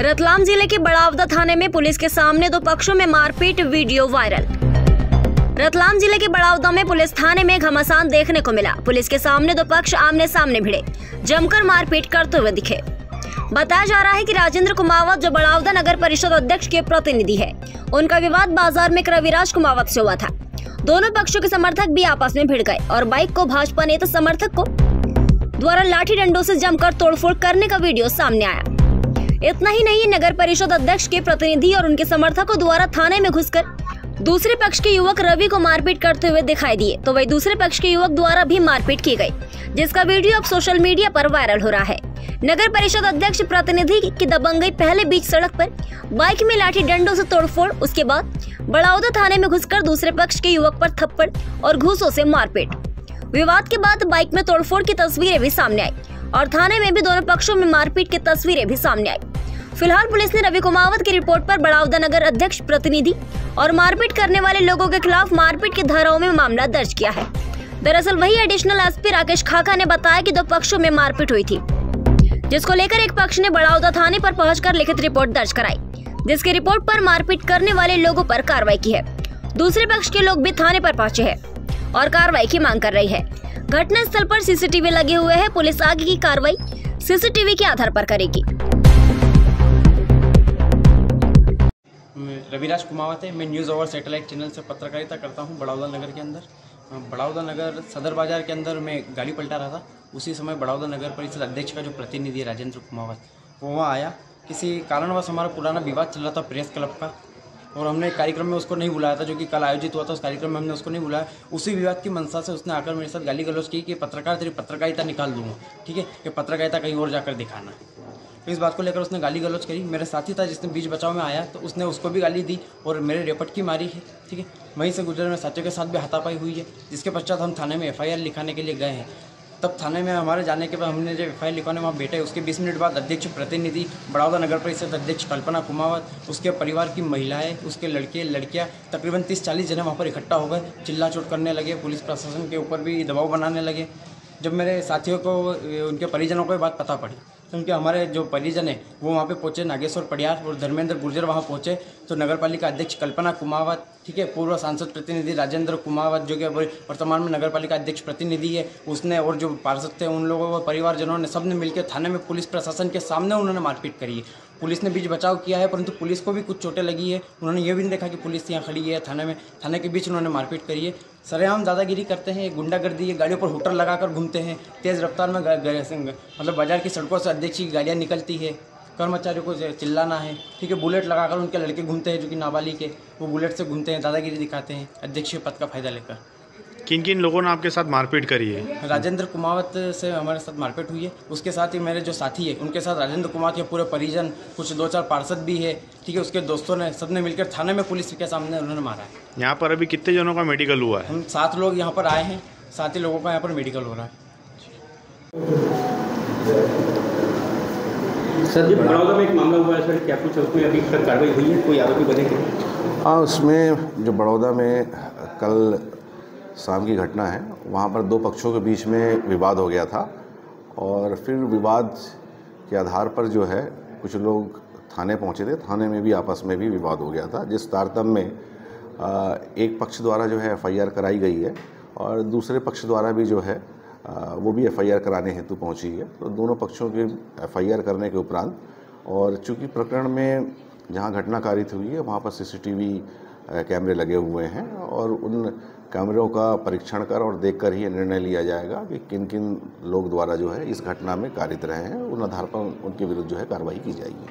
रतलाम जिले के बड़ावदा थाने में पुलिस के सामने दो पक्षों में मारपीट, वीडियो वायरल। रतलाम जिले के बड़ावदा में पुलिस थाने में घमासान देखने को मिला। पुलिस के सामने दो पक्ष आमने सामने भिड़े, जमकर मारपीट करते हुए दिखे। बताया जा रहा है कि राजेंद्र कुमावत, जो बड़ावदा नगर परिषद अध्यक्ष के प्रतिनिधि है, उनका विवाद बाजार में रविराज कुमावत से हुआ था। दोनों पक्षों के समर्थक भी आपस में भिड़ गए और बाइक को भाजपा नेता समर्थक को द्वारा लाठी डंडों से जमकर तोड़फोड़ करने का वीडियो सामने आया। इतना ही नहीं, नगर परिषद अध्यक्ष के प्रतिनिधि और उनके समर्थकों द्वारा थाने में घुसकर दूसरे पक्ष के युवक रवि को मारपीट करते हुए दिखाई दिए, तो वही दूसरे पक्ष के युवक द्वारा भी मारपीट की गई, जिसका वीडियो अब सोशल मीडिया पर वायरल हो रहा है। नगर परिषद अध्यक्ष प्रतिनिधि की दबंगई, पहले बीच सड़क पर बाइक में लाठी डंडों से तोड़फोड़, उसके बाद बड़ावदा थाने में घुसकर दूसरे पक्ष के युवक पर थप्पड़ और घूसों से मारपीट। विवाद के बाद बाइक में तोड़फोड़ की तस्वीरें भी सामने आई और थाने में भी दोनों पक्षों में मारपीट की तस्वीरें भी सामने आई। फिलहाल पुलिस ने रवि कुमावत की रिपोर्ट पर बड़ावदा नगर अध्यक्ष प्रतिनिधि और मारपीट करने वाले लोगों के खिलाफ मारपीट की धाराओं में मामला दर्ज किया है। दरअसल वही एडिशनल एसपी राकेश खाका ने बताया कि दो पक्षों में मारपीट हुई थी, जिसको लेकर एक पक्ष ने बड़ावदा थाने पर पहुंचकर लिखित रिपोर्ट दर्ज कराई, जिसकी रिपोर्ट पर मारपीट करने वाले लोगों पर कार्रवाई की है। दूसरे पक्ष के लोग भी थाने पर पहुंचे हैं और कार्रवाई की मांग कर रही है। घटना स्थल पर सीसीटीवी लगे हुए हैं। पुलिस आगे की कार्रवाई सीसीटीवी के आधार पर करेगी। रविराज कुमावत है। मैं न्यूज़ ओवर सैटेलाइट चैनल से पत्रकारिता करता हूं बड़ावदा नगर के अंदर। बड़ावदा नगर सदर बाजार के अंदर मैं गाड़ी पलटा रहा था। उसी समय बड़ावदा नगर परिषद अध्यक्ष का जो प्रतिनिधि है राजेंद्र कुमावत, वो वहाँ आया। किसी कारणवश हमारा पुराना विवाद चल रहा था प्रेस क्लब का, और हमने कार्यक्रम में उसको नहीं बुलाया था, जो कि कल आयोजित हुआ था। उस कार्यक्रम में हमने उसको नहीं बुलाया। उसी विवाद की मंशा से उसने आकर मेरे साथ गाली गलौज की कि पत्रकार तेरी पत्रकारिता निकाल दूंगा, ठीक है, कि पत्रकारिता कहीं और जाकर दिखाना। तो इस बात को लेकर उसने गाली गलौज करी। मेरे साथी था जिसने बीच बचाव में आया, तो उसने उसको भी गाली दी और मेरे रेपटकी मारी है, ठीक है। वहीं से गुजरे मेरे साथियों के साथ भी हाथापाई हुई है, जिसके पश्चात हम थाने में FIR लिखाने के लिए गए हैं। तब थाने में हमारे जाने के बाद हमने जब FIR लिखवाने वहाँ बैठे, उसके 20 मिनट बाद अध्यक्ष प्रतिनिधि बड़ावदा नगर परिषद अध्यक्ष कल्पना कुमावत, उसके परिवार की महिलाएं, उसके लड़के लड़कियां, तकरीबन 30-40 जने वहाँ पर इकट्ठा हो गए, चिल्ला चोट करने लगे, पुलिस प्रशासन के ऊपर भी दबाव बनाने लगे। जब मेरे साथियों को, उनके परिजनों को ये बात पता पड़ी, तो उनके हमारे जो परिजन है वो वहाँ पे पहुँचे। नागेश्वर पडियार और धर्मेंद्र गुर्जर वहाँ पहुँचे, तो नगरपालिका अध्यक्ष कल्पना कुमावत, ठीक है, पूर्व सांसद प्रतिनिधि राजेंद्र कुमावत, जो कि वर्तमान में नगरपालिका अध्यक्ष प्रतिनिधि है, उसने, और जो पार्षद थे उन लोगों को, परिवारजनों ने, सब ने मिलकर थाने में पुलिस प्रशासन के सामने उन्होंने मारपीट करी है। पुलिस ने बीच बचाव किया है, परंतु पुलिस को भी कुछ चोटें लगी है। उन्होंने ये भी नहीं देखा कि पुलिस यहाँ खड़ी है थाने में, थाने के बीच उन्होंने मारपीट करी है। सरेआम दादागिरी करते हैं, गुंडागर्दी है, गाड़ियों पर हुटर लगाकर घूमते हैं, तेज़ रफ्तार में मतलब बाजार की सड़कों से अध्यक्ष की गाड़ियाँ निकलती है, कर्मचारियों को चिल्लाना है, ठीक है, बुलेट लगाकर उनके लड़के घूमते हैं जो कि नाबालिग है, वो बुलेट से घूमते हैं, दादागिरी दिखाते हैं अध्यक्ष के पद का फायदा लेकर। किन किन लोगों ने आपके साथ मारपीट करी है? राजेंद्र कुमावत से हमारे साथ मारपीट हुई है। उसके साथ ही मेरे जो साथी है उनके साथ राजेंद्र कुमावत के पूरे परिजन, कुछ 2-4 पार्षद भी है, ठीक है, उसके दोस्तों ने, सबने मिलकर थाने में पुलिस के सामने उन्होंने मारा है। यहाँ पर अभी कितने जनों का मेडिकल हुआ है? हम 7 लोग यहाँ पर आए हैं, 7 ही लोगों का यहाँ पर मेडिकल हो रहा है। सर, जब बड़ावदा में एक मामला हुआ है सर, क्या कुछ उसमें अभी तक कार्रवाई हुई है? कोई आरोपी बने? हाँ, उसमें जो बड़ौदा में कल शाम की घटना है, वहाँ पर 2 पक्षों के बीच में विवाद हो गया था, और फिर विवाद के आधार पर जो है कुछ लोग थाने पहुँचे थे। थाने में भी आपस में भी विवाद हो गया था, जिस तारतम्य में एक पक्ष द्वारा जो है FIR कराई गई है और दूसरे पक्ष द्वारा भी जो है वो भी FIR कराने हेतु पहुँची है। तो दोनों पक्षों के FIR करने के उपरांत, और चूँकि प्रकरण में जहाँ घटना कारित हुई है वहाँ पर CCTV कैमरे लगे हुए हैं, और उन कैमरों का परीक्षण कर और देखकर ही निर्णय लिया जाएगा कि किन किन लोग द्वारा जो है इस घटना में कारित रहे हैं। उन आधार पर उनके विरुद्ध जो है कार्रवाई की जाएगी।